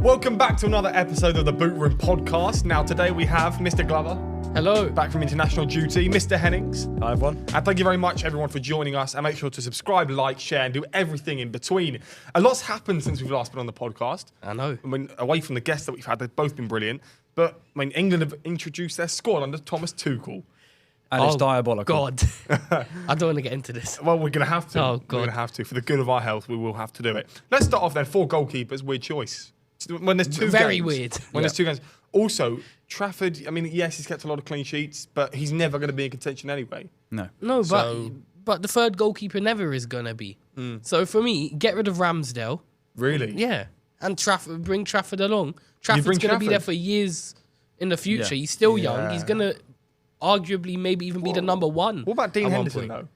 Welcome back to another episode of the Bootroom Podcast. Now, today we have Mr. Glover. Hello. Back from international duty. Mr. Hennings. Hi, everyone. And thank you very much, everyone, for joining us. And make sure to subscribe, like, share, and do everything in between. A lot's happened since we've last been on the podcast. I know. I mean, away from the guests that we've had, they've both been brilliant. But, I mean, England have introduced their squad under Thomas Tuchel. And it's diabolical. God. I don't want to get into this. Well, we're going to have to. Oh, We're God. going to have to. For the good of our health, we will have to do it. Let's start off then. 4 goalkeepers, weird choice. When there's two Very games, weird. When there's 2 games. Also, Trafford, I mean, yes, he's kept a lot of clean sheets, but he's never going to be in contention anyway. No. No, So- but the third goalkeeper never is going to be. So for me, get rid of Ramsdale. Really? Yeah. And bring Trafford along. bring Trafford's going to be there Trafford? for years in the future. Yeah. He's still Yeah. young. He's going to arguably maybe even be the number one. What about Dean at one Henderson, point. though?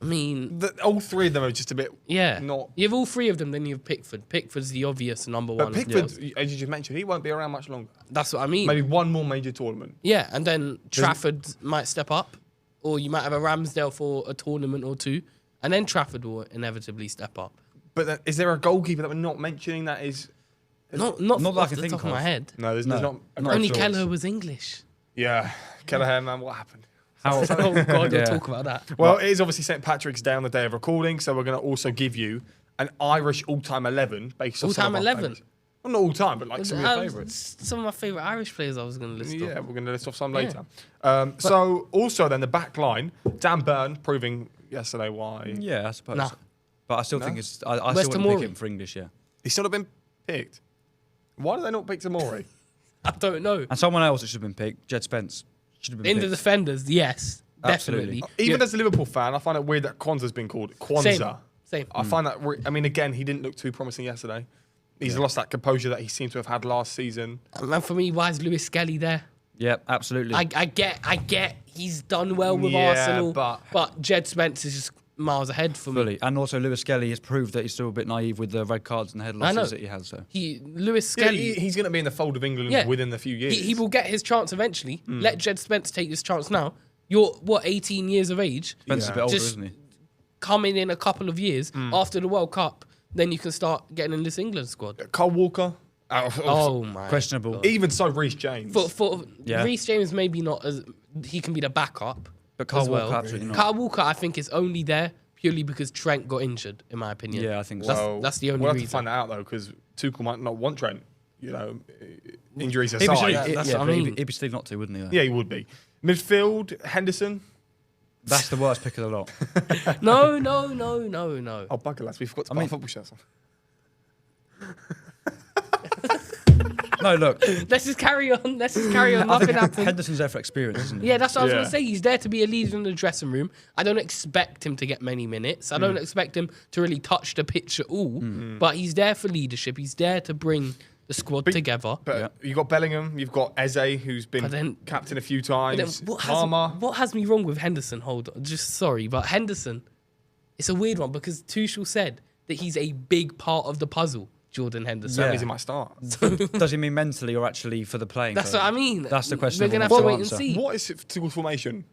I mean, All 3 of them are just a bit yeah. not... You have all 3 of them, then you have Pickford. Pickford's the obvious number one. But Pickford, as you just mentioned, he won't be around much longer. That's what I mean. Maybe one more major tournament. Yeah, and then Trafford might step up, or you might have a Ramsdale for a tournament or 2, and then Trafford will inevitably step up. But then, is there a goalkeeper that we're not mentioning that is... Not that I off can the think top of my of. head. No, there's No. not... a great Only choice. Kelleher was English. Yeah. Kelleher, man, what happened? How? Oh God, Yeah. we'll talk about that. Well, it is obviously St. Patrick's Day on the day of recording, so we're going to also give you an Irish all-time 11 based on some All-time of our 11? favourites. Well, not all-time, but like some of your favourites. Some of my favourite Irish players I was going to list off. Yeah, we're going to list off some Yeah. later. So, also then, the back line, Dan Burn proving yesterday why Yeah, I suppose. Nah. But I still No? think it's... I Where's still wouldn't Tamori? pick him for English, yeah. he's still not been picked. Why did they not pick Tamori? I don't know. And someone else that should have been picked, Jed Spence, should have been In the picked. defenders, yes, Absolutely. definitely. Even Yeah. as a Liverpool fan, I find it weird that Kwanzaa's been called Kwanzaa. Same. I find that, I mean, again, he didn't look too promising yesterday. He's lost that composure that he seemed to have had last season. And for me, why is Lewis Skelly there? Yeah, absolutely. I get he's done well with Yeah, Arsenal, but- Jed Spence is just miles ahead for me. Fully. And also Lewis Skelly has proved that he's still a bit naive with the red cards and the head I know. losses that he has. So Lewis Yeah, Skelly, he's going to be in the fold of England Yeah. within a few years. he will get his chance eventually. Let Jed Spence take his chance now. You're, 18 years of age? Spence is a bit older, Just- isn't he? Coming in a couple of years after the World Cup, then you can start getting in this England squad. Carl Walker. Oh my! Questionable. Even so, Reece James. For Yeah. Reece James, maybe not as he can be the backup. But Carl as well. Walker, absolutely not. Carl Walker, I think, is only there purely because Trent got injured. In my opinion, Yeah, I think so. Well, that's the only we'll have reason. to find that out, though, because Tuchel might not want Trent. You know, injuries He'd be aside. silly- that's yeah, what I but mean. he'd be silly not to, wouldn't he? though? Yeah, he would be. Midfield, Henderson. That's the worst pick of the lot. No. Oh, bugger, lads. We forgot to put our football shirts on. No, look. Let's just carry on. I Nothing think happened. Henderson's there for experience, isn't he? Yeah, that's what I was Yeah. going to say. He's there to be a leader in the dressing room. I don't expect him to get many minutes. I don't expect him to really touch the pitch at all. But he's there for leadership. He's there to bring the squad together. But you've got Bellingham, you've got Eze, who's been But then- captain a few But then times. what Palmer. has me wrong with Henderson? Hold on. Just sorry. But Henderson, it's a weird one because Tuchel said that he's a big part of the puzzle, Jordan Henderson. That Yeah. means he might start. Does he mean mentally or actually for the playing? That's field? what I mean. That's the question. We're everyone going to have to wait wants and answer. see. What is Tuchel's formation?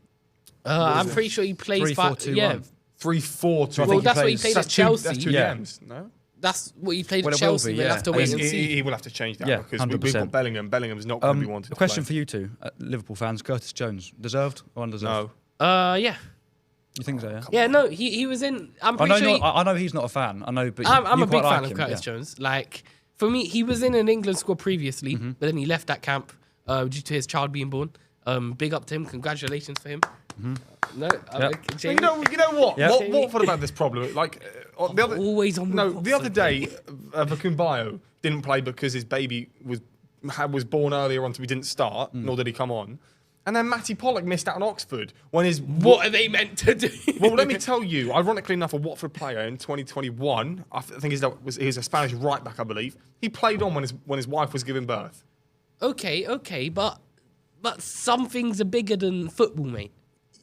I'm pretty sure he plays 3-4-2-1. Yeah, 3-4-2. So I well, think he that's what he plays- played that's at Chelsea. That's two Yeah. DMs, no? That's what he played Well, at it will Chelsea. be, We'll yeah. have to wait and He see. will have to change that Yeah, because we've 100%. got Bellingham. Bellingham's not going to be wanted A question to for you two, Liverpool fans. Curtis Jones, deserved or undeserved? No. Yeah. You think so? Yeah. Yeah, no, he was in. I'm I pretty know. sure. I know he's not a fan. I know, but I'm you a big quite fan like of him, Curtis yeah. Jones. Like, for me, he was in an England squad previously, Mm-hmm. but then he left that camp due to his child being born. Big up to him. Congratulations for him. No, Yep. Jamie, You know what? Yeah. What Watford about this problem? Like the other always on. No, with the other Watford. day, Vakumbayo didn't play because his baby was born earlier on, so he didn't start, nor did he come on. And then Matty Pollock missed out on Oxford when his... What are they meant to do? Well, let me tell you, ironically enough, a Watford player in 2021, I think he was a Spanish right back, I believe. He played on when his wife was giving birth. Okay, but some things are bigger than football, mate.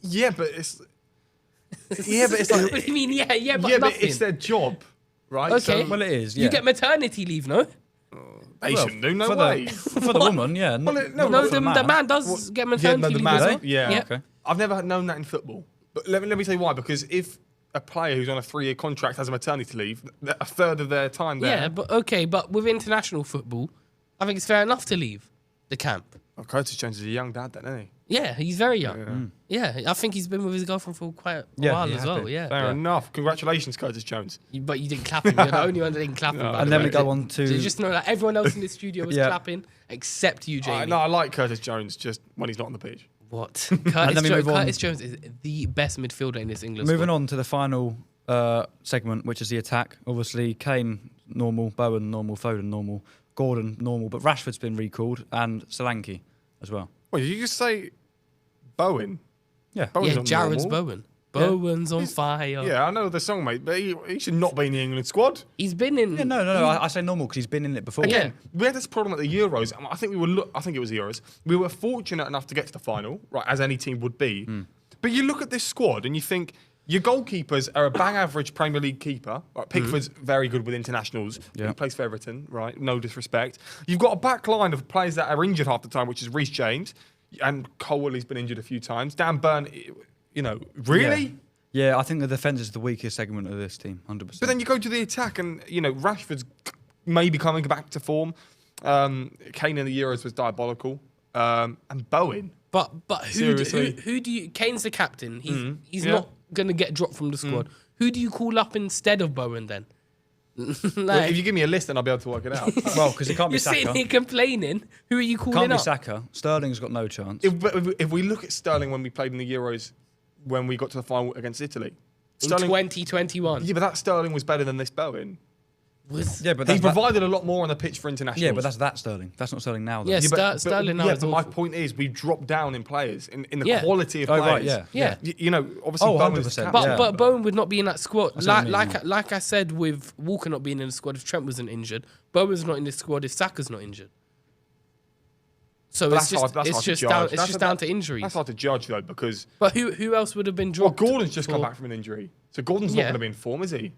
Yeah, but it's... Yeah, but it's like... What do you mean? Yeah, but yeah, nothing. but it's their job, right? Okay. Well, it is. Yeah. You get maternity leave, no? They shouldn't do, no for way. for the woman, yeah. Well, no, No, for the man does get maternity leave as well. Yeah. Yeah. Okay. I've never known that in football. But let me tell you why. Because if a player who's on a 3-year contract has a maternity leave, a third of their time there. Yeah, but with international football, I think it's fair enough to leave the camp. Oh, Curtis Jones is a young dad then, isn't he? Yeah, he's very young. Yeah, I think he's been with his girlfriend for quite a while he as has well. been. Yeah, Fair enough. Congratulations, Curtis Jones. But you didn't clap him. You're the only one that didn't clap him. by And the then way. we go on to... So just know that everyone else in the studio was Yeah. clapping except you, Jamie. No, I like Curtis Jones just when he's not on the pitch. What? then we move on. Curtis Jones is the best midfielder in this England Moving squad. on to the final segment, which is the attack. Obviously, Kane, normal. Bowen, normal. Foden, normal. Gordon, normal. But Rashford's been recalled, and Solanke as well. Well, you just say Bowen. Yeah. Bowen's Yeah, not Jared's normal. Bowen. Bowen's on fire. Yeah, I know the song, mate, but he should not be in the England squad. He's been in. Yeah, no. I say normal because he's been in it before. Again, we had this problem at the Euros. I think I think it was the Euros. We were fortunate enough to get to the final, right, as any team would be. But you look at this squad and you think your goalkeepers are a bang average Premier League keeper. Right, Pickford's very good with internationals. Yeah. He plays for Everton, right? No disrespect. You've got a back line of players that are injured half the time, which is Reece James, and Cole Willie's been injured a few times. Dan Burn, really? Yeah, I think the defence is the weakest segment of this team, 100%. But then you go to the attack, and Rashford's maybe coming back to form. Kane in the Euros was diabolical, and Bowen. But who Seriously. do you? Kane's the captain. He's not going to get dropped from the squad. Who do you call up instead of Bowen then? Well, if you give me a list, then I'll be able to work it out. well, because it can't be You're Saka. sitting here complaining. Who are you calling Can't be up? Saka. Sterling's got no chance. if we look at Sterling when we played in the Euros, when we got to the final against Italy, In Sterling, 2021. yeah, but that Sterling was better than this Bowen. yeah, but He that's that, provided a lot more on the pitch for internationals. yeah, but that's that Sterling. That's not Sterling now. Though. Yeah, but Sterling now is but my awful. point is, we've dropped down in players in the Yeah. quality of Oh, players. right, yeah. Yeah. Obviously, Oh, Bowen's 100%. captain. But Yeah. but Bowen would not be in that squad. That's what I Like mean, like I said with Walker not being in the squad if Trent wasn't injured. Bowen's not in the squad if Saka's not injured. So But it's that's hard just to down judge. down to injuries. That's hard to judge though, because But who else would have been well, dropped? Gordon's just come for- back from an injury, so Gordon's Yeah. not going to be in form, is he?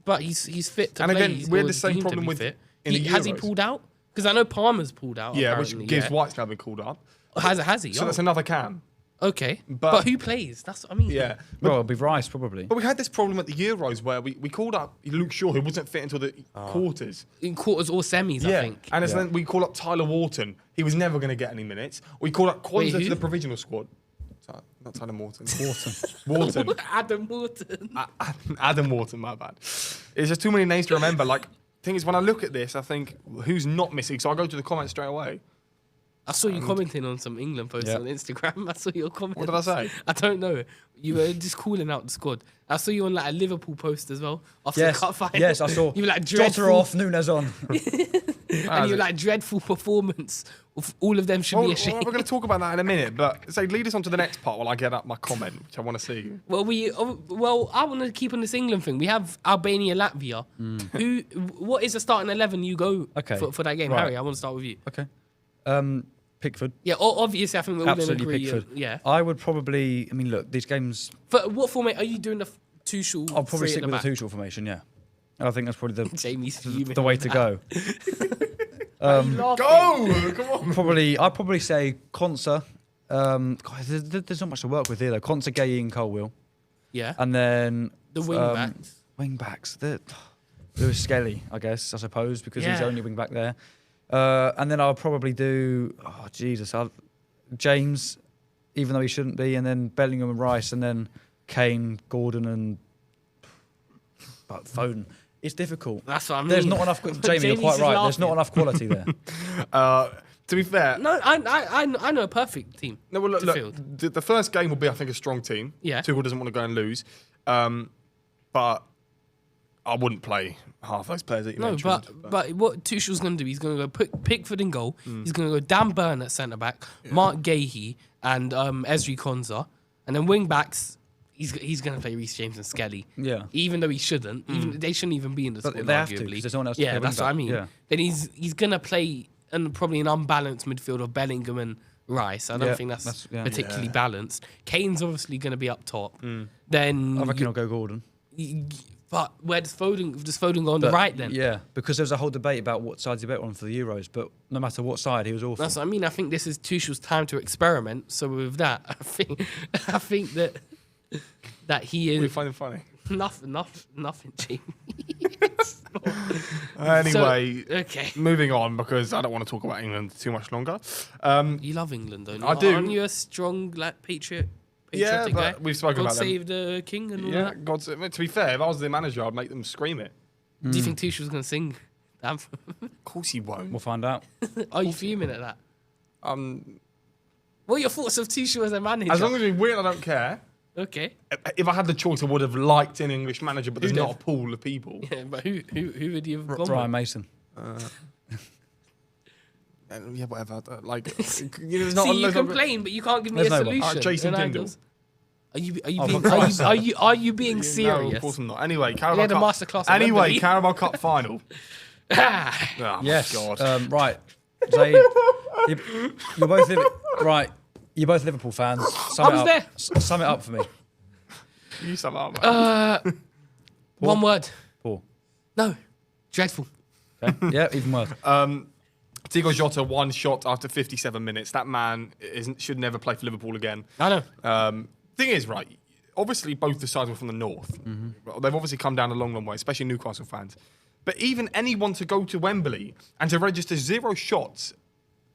But he's fit to And play. again, He's we had or the same deemed to problem be with fit. in the Has he Euros. pulled out? Because I know Palmer's pulled out. Yeah, apparently, which gives yeah. White's now been called up. Has he? So Oh, that's another Cam. okay. but- But who plays? That's what I mean. Yeah. Well, it'll be Rice probably. But we had this problem at the Euros where we called up Luke Shaw, who wasn't fit until the quarters. In quarters or semis, I think. And then we call up Tyler Wharton. He was never going to get any minutes. We call up Kwanzaa Who? to the provisional squad. Not Tyler Morton. Wharton. Adam Morton. Adam Wharton, my bad. It's just too many names to remember. Like, thing is, when I look at this, I think, who's not missing? So I go to the comments straight away. I saw you commenting on some England posts Yeah. on Instagram. I saw your comments. What did I say? I don't know. You were just calling out the squad. I saw you on like a Liverpool post as well after Yes, the cup final. yes, I saw. You were like Jota dreadful, off, Nunes on. and you were like dreadful performance. Of all of them should Well, be we're ashamed. going to talk about that in a minute, but say lead us on to the next part while I get up my comment, which I want to see. Well, I want to keep on this England thing. We have Albania, Latvia. What is the starting 11 you go Okay. for that game, Right. Harry? I want to start with you. Okay. Pickford. Yeah, obviously I think we're all in Absolutely agree. Pickford. Yeah. I would probably. I mean, look, these games. But what format are you doing? The Tuchel? I'll probably three stick at the with the back? Tuchel formation. Yeah. I think that's probably Jamie's fuming the way on to that. go. Are you laughing? Go! Come on. I'd probably say Konsa. God, there's not much to work with here though. Konsa, Gay, and Colwill, Yeah. and then The wing backs. Wing backs. Lewis Skelly, I guess, I suppose, because he's Yeah. only wing back there. And then I'll probably do. Oh Jesus, James, even though he shouldn't be, and then Bellingham and Rice, and then Kane, Gordon, and but Foden. It's difficult. That's what I mean. There's not enough. Jamie, you're Jamie's quite just right. There's not laughing. enough quality there. To be fair, No, I know a perfect team. no, well, to look, field. the first game will be, I think, a strong team. Yeah. Tuchel doesn't want to go and lose. But I wouldn't play half those players that you No, mentioned. but what Tuchel's going to do, he's going to go put Pickford in goal. He's going to go Dan Burn at centre back, Mark Gahey and Ezri Konsa, and then wing backs. He's going to play Reece James and Skelly. Yeah. Even though he shouldn't. Even they shouldn't even be in the But squad. they have to, arguably. 'cause there's no one else to Yeah, play that's wing what I back. mean. Yeah. Then he's going to play probably an unbalanced midfield of Bellingham and Rice. I don't Yeah, think that's that's- yeah. particularly balanced. Kane's obviously going to be up top. Mm. Then I reckon I'll go Gordon. but where does Foden go on the right then? Yeah, because there was a whole debate about what sides he bet on for the Euros, but no matter what side, he was awful. That's what I mean. I think this is Tuchel's time to experiment. So with that, I think that he What are you is. finding funny? Nothing, Jamie. Anyway, Okay. moving on because I don't want to talk about England too much longer. You love England, don't you? I do. Aren't you a strong patriotic Yeah, guy? but we've spoken God about them. save the king and all Yeah, that. God. To be fair, if I was the manager, I'd make them scream it. Do you think Tuchel's going to sing the anthem? Of course he won't. We'll find out. Are you fuming at that? Um, What are your thoughts of Tuchel as a manager? as long as we win, I don't care. Okay. If I had the choice, I would have liked an English manager, but there's Who not did? a pool of people. Yeah, but who would you have gone Ryan with? Mason. Yeah, whatever. Like, See, there's not. you there's not- complain, but you can't give me a There's no one. solution. Jason And I Tindall. goes, Are you Oh, being for Christ's sake. are you being No, serious? of course I'm not. Anyway, Carabao had a Cup. masterclass at Anyway, Wembley. Carabao Cup final. Ah, Oh, Yes. God. Right. Zaid, you're both right. You're both Liverpool fans. I was there. Sum it up for me. You sum it up, man. one word. Paul. No. Dreadful. Okay. Yeah, even worse. Thiago Jota, one shot after 57 minutes. That man should never play for Liverpool again. I know. Thing is, right, obviously both the sides were from the north. They've obviously come down a long, long way, especially Newcastle fans. But even anyone to go to Wembley and to register 0 shots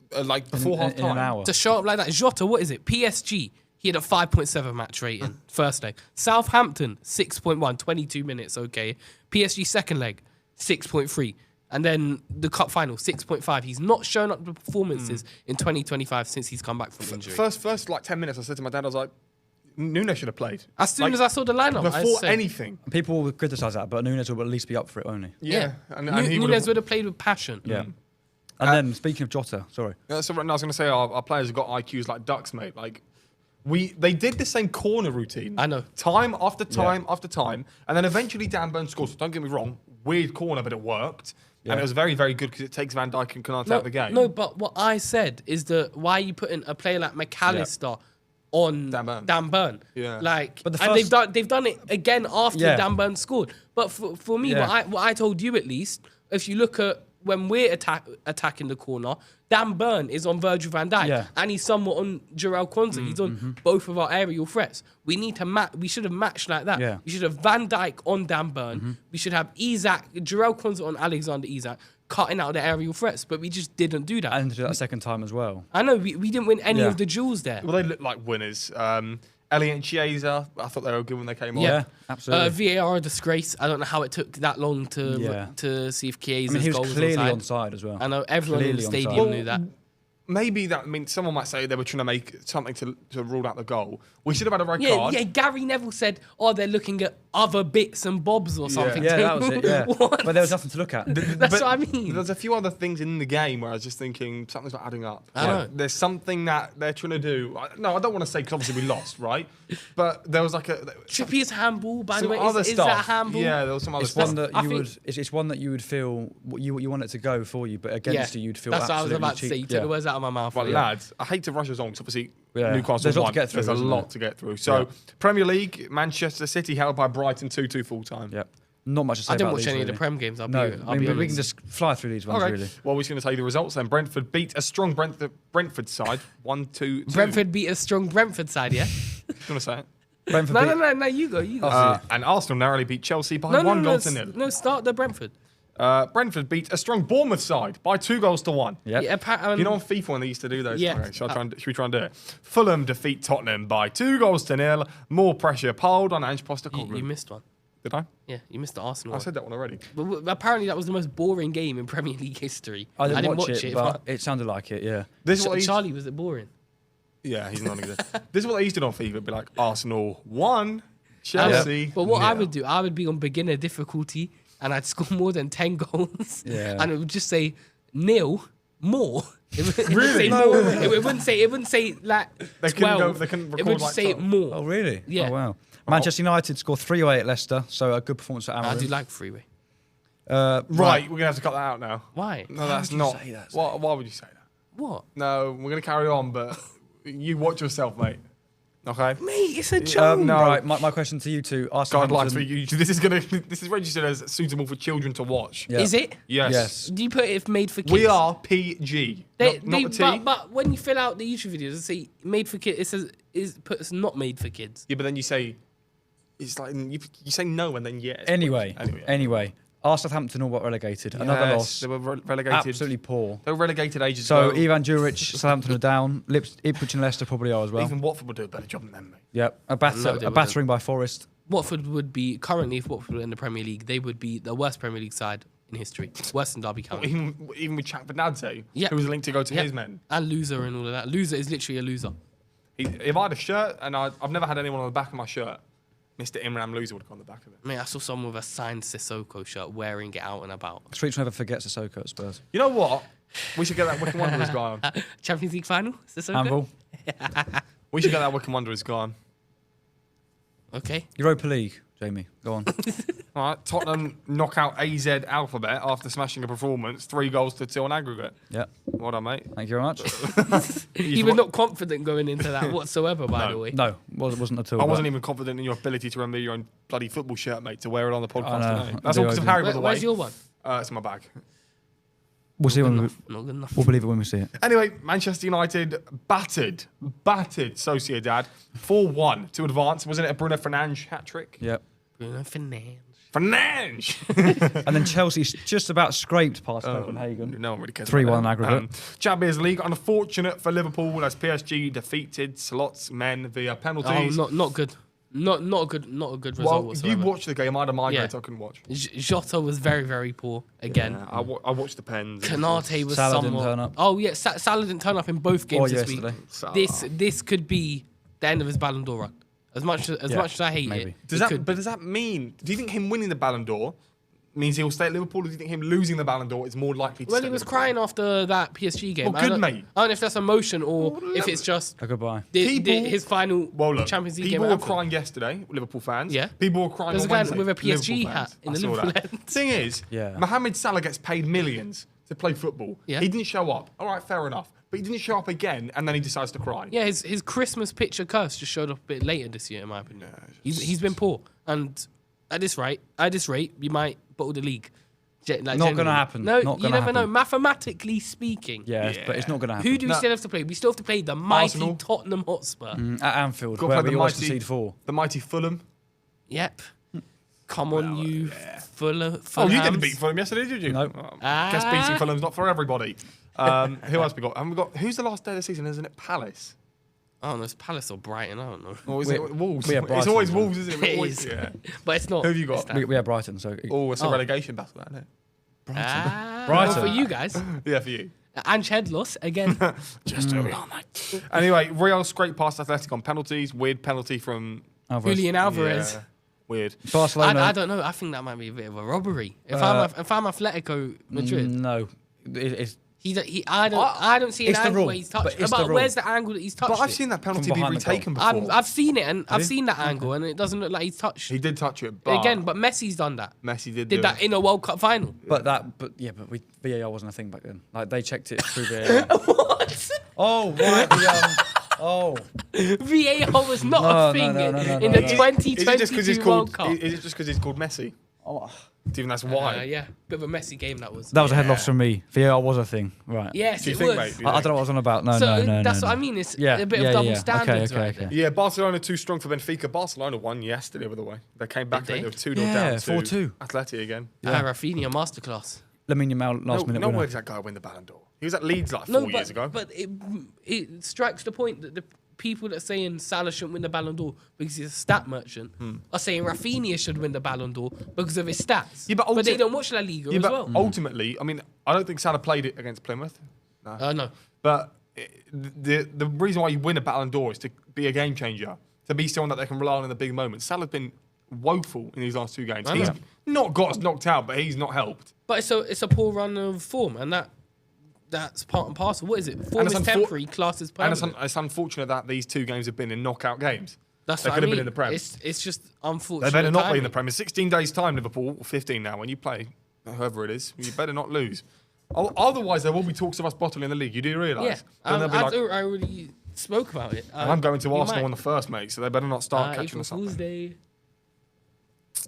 before half in an time. hour. To show up like that. Jota, what is it? PSG. He had a 5.7 match rating first leg. Southampton, 6.1, 22 minutes, okay. PSG second leg, 6.3. And then the cup final, 6.5. He's not shown up the performances in 2025 since he's come back from injury. First 10 minutes, I said to my dad, I was like, Nunes should have played. As soon as I saw the lineup, I Before said, anything. People will criticise that, but Nunes will at least be up for it, only. Yeah. And he Nunes would have played with passion. Yeah. And then speaking of Jota, sorry. So right now I was going to say our players have got IQs like ducks, mate. Like they did the same corner routine. I know. Time after time after time, and then eventually Dan Burn scored. So don't get me wrong, weird corner, but it worked, and it was very, very good because it takes Van Dijk and Konate out of the game. No, but what I said is that why are you putting a player like McAllister on Dan Burn. Yeah. But they've done it again after Dan Burn scored. But for me, what I told you at least, if you look at when we're attacking the corner, Dan Burn is on Virgil van Dijk and he's somewhat on Jarell Quansah. He's on both of our aerial threats. We need to we should have matched like that. Yeah. We should have Van Dijk on Dan Burn. We should have Jarell Quansah on Alexander Isak cutting out the aerial threats, but we just didn't do that. And to do that second time as well. I know, we didn't win any of the duels there. Well, they look like winners. Elliot and Chiesa, I thought they were good when they came on. Yeah, absolutely. VAR a disgrace. I don't know how it took that long to see if Chiesa's he goal was clearly onside. onside as well. I know everyone in the Clearly stadium onside. knew that. Maybe that. I mean, someone might say they were trying to make something to rule out the goal. We should have had a red Yeah, card. yeah. Gary Neville said, "Oh, they're looking at other bits and bobs or something." Yeah, that was it, yeah. What? But there was nothing to look at. That's what I mean. There's a few other things in the game where I was just thinking something's not adding up. I know. There's something that they're trying to do. No, I don't want to say because obviously we lost, right? But there was like Trippier's handball, by the some way. other Is stuff. that handball? Yeah, there was some other It's stuff. one that I you think- would. It's one that you would feel you want it to go for you, but against you, you'd feel That's what I was absolutely about to say. You cheap. took the words out of my mouth. But Yeah. lads, I hate to rush us on because obviously Yeah. Newcastle There's a lot to won. get through, There's a isn't lot there? to get through. So Premier League, Manchester City held by Brighton 2-2 full time. Yeah. Not much to say I didn't about watch these, any of the really. Prem games. I'll No, be I mean, we honest. can just fly through these ones, Okay. really. Well, we're just going to tell you the results then. Brentford beat a strong Brentford side 1-2. Brentford beat a strong Brentford side, yeah? You want to say it? Brentford No, beat- no, you go. And Arsenal narrowly beat Chelsea by one goal to nil. No, start the Brentford. Brentford beat a strong Bournemouth side by 2-1. Yep. Yeah, You know on FIFA when they used to do those? Yeah. Okay, should we try and do it? Fulham defeat Tottenham by 2-0. More pressure piled on Ange Postecoglou. you missed one. Did I? Yeah, you missed the Arsenal I one. said that one already. But apparently that was the most boring game in Premier League history. I didn't watch it, but but it sounded like it. Yeah. This is what they used- Charlie, was it boring? Yeah, he's not good. This is what they used to do on FIFA. It'd be like Arsenal 1, Chelsea. But what I nil. would do, I would be on beginner difficulty and I'd score more than 10 goals. Yeah. And it would just say nil more. It would Really? say No more. way. It wouldn't say like They couldn't 12. they couldn't It record would just like say 12. more. Oh, really? Yeah. Oh, wow. Manchester United scored 3-away at Leicester, so a good performance at I do Amorim. like freeway. Right, we're going to have to cut that out now. Why? No, that's would you not. say that, Why would you say that? What? No, we're going to carry on, but you watch yourself, mate. Okay? Mate, it's a joke. No. Right, my question to you two. Arsenal. Guidelines for you. This is registered as suitable for children to watch. Yeah. Is it? Yes. Do you put it if made for kids? We are PG. Not the T. But when you fill out the YouTube videos, it say made for kids. It says puts not made for kids. Yeah, but then you say It's like you say no and then yes. Anyway, our Southampton all got relegated. Another Yes, loss. They were relegated. Absolutely poor. They were relegated ages So ago. Ivan Juric, Southampton are down. Ipswich and Leicester probably are as well. Even Watford would do a better job than them, mate. Yep. No, they A battering by Forest. Watford would be currently, if Watford were in the Premier League, they would be the worst Premier League side in history. Worse than Derby County. Even with Chak Benadze, Yeah. who was linked to go to Yeah. his men. And loser and all of that. Loser is literally a loser. If I had a shirt, and I've never had anyone on the back of my shirt, Mr. Imran Loser would have gone on the back of it. Mate, I saw someone with a signed Sissoko shirt wearing it out and about. Streets never forgets Sissoko at Spurs. You know what? We should get that Wickham Wanderers guy on. Champions League final? Sissoko? Anvil. We should get that Wickham Wanderers guy on. Okay. Europa League, Jamie. Go on. All right, Tottenham knock out AZ Alphabet after smashing a performance, 3-2 on aggregate. Yep. Well done, mate. Thank you very much. He was not confident going into that whatsoever, by the way. No, wasn't at all. I wasn't even confident in your ability to remember your own bloody football shirt, mate, to wear it on the podcast know. today. That's I all do, because I of do. Harry, by the way. Where's your one? It's in my bag. We'll see Not when good we, enough. Not good enough. we'll believe it when we see it. Anyway, Manchester United battered Sociedad 4-1 to advance. Wasn't it a Bruno Fernandes hat-trick? Yep. Bruno Fernandes. Fernandes! And then Chelsea just about scraped past Copenhagen. No one really cares. 3-1 about them. aggregate. Champions League, unfortunate for Liverpool as PSG defeated Slots men via penalties. Oh, not good. Not a good result well, whatsoever. you watched the game. I had a migraine, Yeah. so I couldn't watch. Jota was very, very poor again. Yeah, I watched the pens. Kanate was Salah didn't somewhat. turn up. Oh yeah, Salah didn't turn up in both games Or this yesterday. week. This could be the end of his Ballon d'Or run. As much as I hate maybe. it, Does it that? could. But does that mean? Do you think him winning the Ballon d'Or means he'll stay at Liverpool, or do you think him losing the Ballon d'Or is more likely to Well, stay he at was Liverpool? crying after that PSG game. Well, I good, don't- mate. I don't know if that's emotion or if it's just A goodbye. his final Well, look, Champions League game. people at were Anfield. crying yesterday, Liverpool fans. Yeah. People were crying There's on a guy Wednesday, with a PSG Liverpool hat fans. in the I saw Liverpool that. end. Thing is, Yeah. Mohamed Salah gets paid millions to play football. Yeah. He didn't show up. All right, fair enough. But he didn't show up again, and then he decides to cry. Yeah, his Christmas picture curse just showed up a bit later this year, in my opinion. He's been poor, and at this rate, you might bottle the league. Not gonna genuinely. happen. No, Not you gonna never know. happen. Mathematically speaking, Yeah, but it's not going to happen. who do we No. still have to play? We still have to play the mighty Arsenal. Tottenham Hotspur. At Anfield, Got to where play we always concede 4. the mighty Fulham. Yep. Come on, you Fulham. Oh, you didn't beat Fulham yesterday, did you? No. Oh, Ah. guess beating Fulham's not for everybody. Who else we got? And we got who's the last day of the season? Isn't it Palace? I don't know. It's Palace or Brighton. I don't know. Or is We- it Wolves? we have It's Brighton, always so- Wolves, isn't it? It Always- is. Yeah. But it's not. Who have you got? It's that. We have Brighton, so Oh, it's a Oh. relegation battle, isn't it? Ah, Brighton. well, for you guys. Yeah, for you. Ange head loss again. Just who we are, mate. Anyway, Real scraped past Athletic on penalties. Weird penalty from Alvarez. Julian Alvarez. Yeah, weird. Barcelona. I don't know. I think that might be a bit of a robbery. If I'm Atletico Madrid, No. It's I don't see an It's the angle rule, where he's but touched. it's But the rule. where's the angle that he's touched? But I've it? seen that penalty From be behind the goal. retaken before. I've seen it, and I've you? seen that angle, and it doesn't look like he's touched. He did touch it, but Again, but Messi's done that. Messi did Did do that it. in a World Cup final. But VAR wasn't a thing back then. Like they checked it through VAR. What? Oh right, VAR was not No, a thing no, in the no. Is it just 'cause 2022 he's World called? Cup. Is it just because he's called Messi? Oh. Do you think that's why? Yeah, bit of a messy game that was. That was a head loss from me. VAR was a thing, right? Yes, Do you it think, was. mate? Do you I think? don't know what I was on about. No, So no. that's no. what I mean. It's Yeah, a bit yeah, of double yeah. standards Okay, right okay. there. Yeah, Barcelona too strong for Benfica. Barcelona won yesterday, by the way. They came back. Did They they? were 2-0 Yeah, down 4-2. to Atleti again. Rafinha masterclass. Lamine Yamal last minute No winner. way does that guy win the Ballon d'Or. He was at Leeds like 4 years ago. But it strikes the point that the people that are saying Salah shouldn't win the Ballon d'Or because he's a stat merchant are saying Rafinha should win the Ballon d'Or because of his stats. Yeah, but they ulti- don't watch La Liga Yeah, as but well. ultimately, I mean, I don't think Salah played it against Plymouth. No. But the reason why you win a Ballon d'Or is to be a game changer, to be someone that they can rely on in the big moments. Salah's been woeful in these last 2 games. I He's know. not got us knocked out, but he's not helped. But it's a poor run of form, and that's part and parcel. What is it? Form it's is temporary, class is And permanent. it's unfortunate that these 2 games have been in knockout games. That's they what could I have been mean. in the Prem. It's just unfortunate. They better not be in timing. the Premier. 16 days' time, Liverpool, or 15 now, when you play whoever it is, you better not lose. Otherwise, there will be talks of us bottling the league. You do realise? Yeah, Then they'll be like, I already spoke about it. I'm going to you Arsenal might. on the first, mate, so they better not start catching April us up. Fool's Day.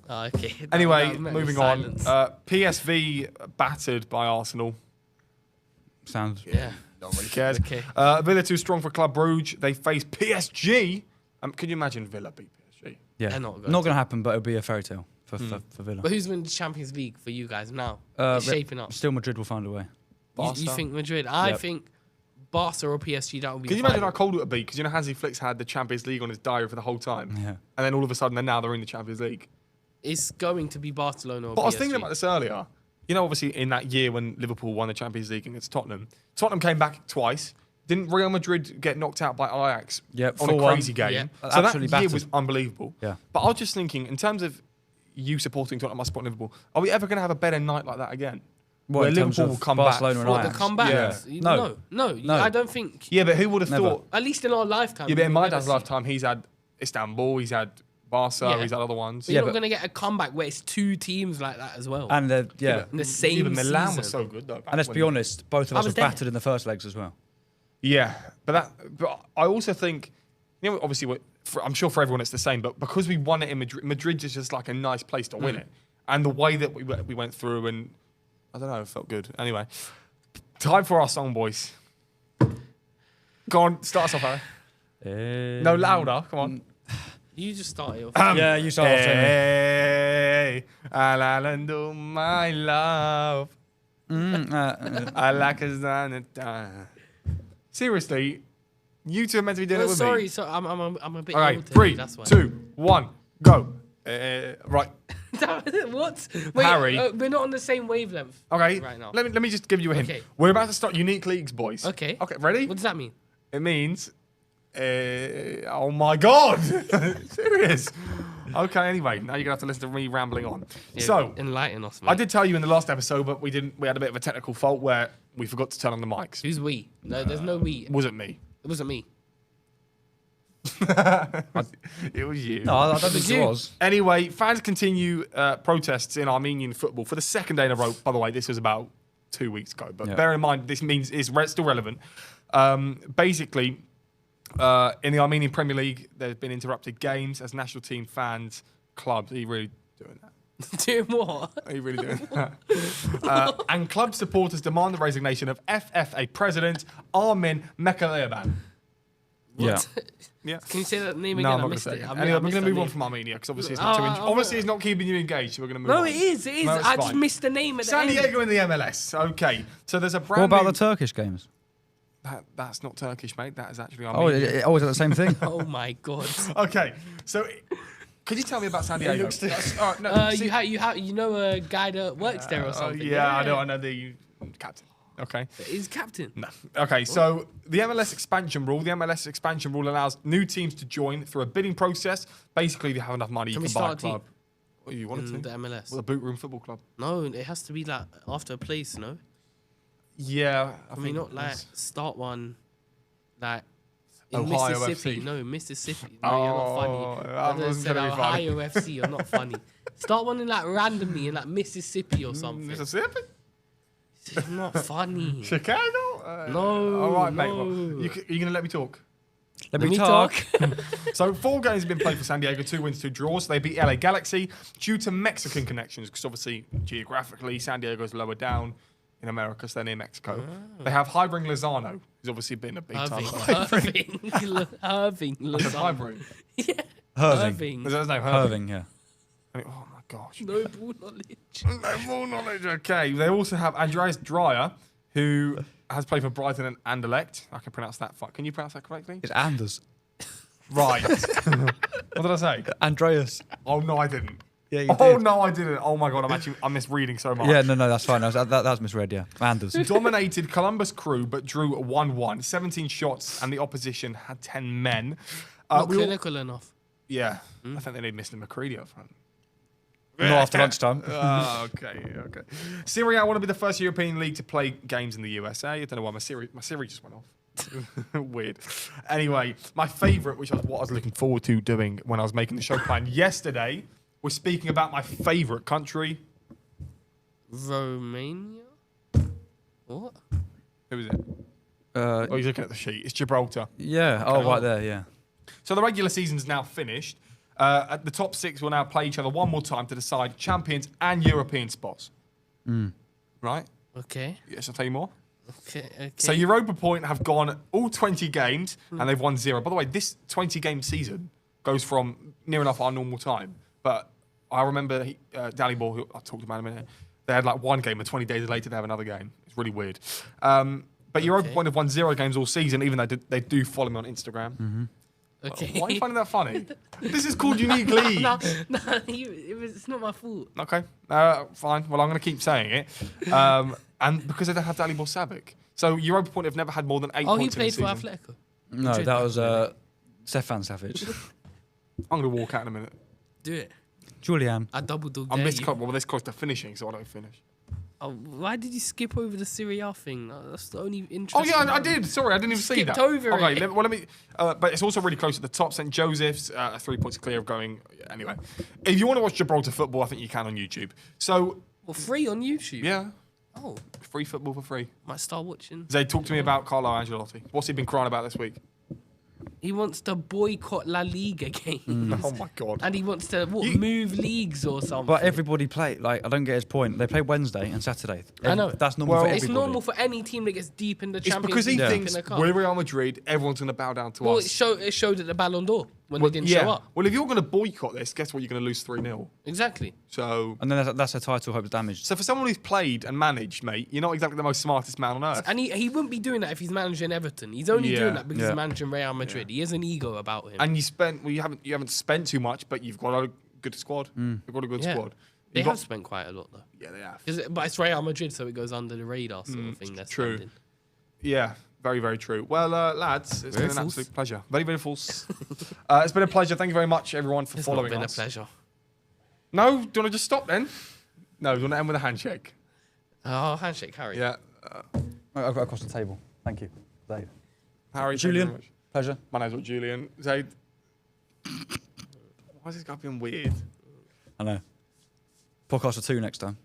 Okay. Anyway, that was met with moving on. silence. PSV battered by Arsenal. Sounds. Yeah. No one really cares. Okay. Villa too strong for Club Brugge. They face PSG. Can you imagine Villa beat PSG? PSG. Yeah, They're not going going to happen, but it'll be a fairy tale for Villa. But who's winning the Champions League for you guys now? Uh, It's shaping up. Still, Madrid will find a way. You think Madrid? I Yep. think Barca or PSG. That would be. Can you imagine final. how cold it would be? Because Hansi Flick's had the Champions League on his diary for the whole time. Yeah. And then all of a sudden, they're in the Champions League. It's going to be Barcelona or But PSG. I was thinking about this earlier. Obviously, in that year when Liverpool won the Champions League against Tottenham came back twice. Didn't Real Madrid get knocked out by Ajax Yep, on a 4-1. crazy game? Yeah. So that Absolutely year battered. was unbelievable. Yeah. But I was just thinking, in terms of you supporting Tottenham, I supporting Liverpool, are we ever going to have a better night like that again? What, Where in terms Liverpool will of come Barcelona back. and What, the Ajax? comebacks? Yeah. No. I don't think. Yeah, but who would have Never. thought? At least in our lifetime. Yeah, but in my we've never dad's seen- lifetime, he's had Istanbul, he's had Barca, Yeah. he's had other ones. But you're Yeah, not but- going to get a comeback where it's two teams like that as well. And yeah. in the same Even Milan season. was so good though. back And let's be when- honest, both of I us was were there. battered in the first legs as well. Yeah, but I also think, obviously, I'm sure for everyone it's the same, but because we won it in Madrid is just like a nice place to win it, and the way that we went through, and I don't know, it felt good. Anyway, time for our song, boys. Go on, start us off, Harry. No, louder. Come on. You just started off. Yeah, you start off, Jamie. Hey, Alando, my love. I like a Xanadu. Seriously, you two are meant to be doing it with sorry, me. so I'm a bit. All right, old today, 3, that's why. 2, 1, go. Right. What? Wait, Harry. we're not on the same wavelength. Okay. Right now. Let me just give you a hint. Okay. We're about to start unique leagues, boys. Okay. Okay. Ready? What does that mean? It means. Oh my God! Serious. Okay. Anyway, now you're gonna have to listen to me rambling on. Yeah, So enlighten us, mate. I did tell you in the last episode, but we didn't. We had a bit of a technical fault where we forgot to turn on the mics. Who's we? No, there's no we. Was it me? It wasn't me. It was you. No, I don't think you. it was. Anyway, fans continue protests in Armenian football for the second day in a row. By the way, this was about 2 weeks ago, but Yeah. bear in mind this means it's still relevant. Basically, in the Armenian Premier League, there's been interrupted games as national team fans, clubs. Are you really doing that? Doing what? Are you really doing that? And club supporters demand the resignation of FFA president Armin Mekeleban. Yeah. Yeah. Can you say that name No, again? I'm I not going to missed say it. it. I Anyway, we're missed going to that move on name. from Armenia because obviously it's not Oh, obviously it's not keeping you engaged. So we're going to move No, on. it is. It is. No, it's I just fine. missed the name at the San end. Diego in the MLS. Okay, so there's a brand What about new... the Turkish games? That's not Turkish, mate. That is actually Oh, Armenian. is it the same thing? Oh my god. Okay, so could you tell me about San Diego? looks to- That's- all right, no, see- You know a guy that works there or something. yeah, I know the captain. Okay. He's captain. No. Okay, so the MLS expansion rule. The MLS expansion rule allows new teams to join through a bidding process. Basically, if you have enough money, Can you we can buy a start a team? club. What you wanted In the to? MLS. Well, the Bootroom Football Club. No, it has to be like after a place, no? Yeah, I Can we think not like that's- start one like in Ohio Mississippi? FC. No, Mississippi. No, you're not funny. Oh, that I just wasn't said gonna be funny. Ohio FC. You're not funny. Start one in like randomly in like Mississippi or something. Mississippi, It's not funny. Chicago. No, All right, mate. Well, no. you gonna let me talk? Let Let me talk. So 4 games have been played for San Diego, 2 wins, 2 draws. They beat LA Galaxy due to Mexican connections, because obviously geographically San Diego's lower down in America, so they're near Mexico. They have Hybring Lozano, who's obviously been a big time. Irving Irving. Lozano. Hybring. Yeah. Irving. Irving. Is that his name? Irving. Irving, yeah. Oh my gosh. No ball knowledge. No more knowledge. Okay. They also have Andreas Dreyer, who has played for Brighton and Anderlecht. I can pronounce that. Can you pronounce that correctly? It's Anders. Right. What did I say? Andreas. Oh no, I didn't. Yeah, you Oh did. no, I didn't. Oh my god, I'm misreading so much. Yeah, no, that's fine. That's misread, yeah. Anders. Dominated Columbus Crew, but drew 1-1. 17 shots, and the opposition had 10 men. Not we all- clinical enough. yeah, I think they need Mr. McCready up front. Not after lunchtime. Okay. Serie A want to be the first European league to play games in the USA. I don't know why my Siri just went off. Weird. Anyway, my favourite, which was what I was looking forward to doing when I was making the show plan yesterday, was speaking about my favourite country. Romania? What? Who is it? Oh, he's looking at the sheet. It's Gibraltar. Yeah. Oh, right there, yeah. So the regular season's now finished. At the top 6 will now play each other one more time to decide champions and European spots. Right? Okay. Yes, I'll tell you more. Okay. So Europa Point have gone all 20 games and they've won 0. By the way, this 20-game season goes from near enough our normal time. But I remember Dalibor, who I'll talk about in a minute, they had like one game and 20 days later they have another game. It's really weird. But Europa Point have won 0 games all season, even though they do follow me on Instagram. Mm-hmm. Okay. Why are you finding that funny? This is called Unique League. No, it's not my fault. Okay, fine. Well, I'm going to keep saying it. And because they don't have Dalibor Savic. So Europa Point have never had more than 8 Oh, he points in the played for season. Atletico. No, Madrid that back was in the day. Stefan Savage. I'm going to walk out in a minute. Do it. Julian. I double dog I'm dare this you. close. Well, this close to finishing, so I don't finish. Oh, why did you skip over the Serie A thing? That's the only Oh interesting. yeah, I one. did. Sorry, I didn't even see Skipped that. over okay, it. let me. But it's also really close at the top. St Joseph's, 3 points clear of going. Anyway, if you want to watch Gibraltar football, I think you can on YouTube. So Well, free on YouTube. yeah, Oh, free football for free. might start watching. Zay, talk to me about Carlo Ancelotti. What's he been crying about this week? He wants to boycott La Liga games. Oh my god. And he wants to You- move leagues or something. But everybody play. Like, I don't get his point. They play Wednesday and Saturday. I know. That's normal Well, for it's everybody. it's normal for any team that gets deep in the It's Champions because he League. deep thinks in the cup. we're Real Madrid, everyone's going to bow down to Well, us. it showed at the Ballon d'Or when Well, they didn't show up. Well, if you're going to boycott this, guess what? You're going to lose 3-0. Exactly. So, And then that's a title hope damaged. so for someone who's played and managed, mate, you're not exactly the most smartest man on earth. And he wouldn't be doing that if he's managing Everton. He's only Yeah. doing that because Yeah. he's managing Real Madrid. He has an ego about him. And you haven't spent too much, but you've got a good squad. You've got a good Yeah. squad. They You've have got- spent quite a lot though. Yeah, they have. But it's Real Madrid, so it goes under the radar sort of thing. That's true. spending. Yeah, very, very true. Well, lads, it's Very been an false. absolute pleasure. Very, very false. It's been a pleasure. Thank you very much, everyone, for It's following not been us. a pleasure. No, do you want to just stop then? No, do you want to end with a handshake? Oh, handshake, Harry. Yeah. I've got across the table. Thank you, Dave. Harry, Julian. thank you very much. Pleasure. My name's Julian. Zaid. Why is this guy being weird? I know. Podcast for 2 next time.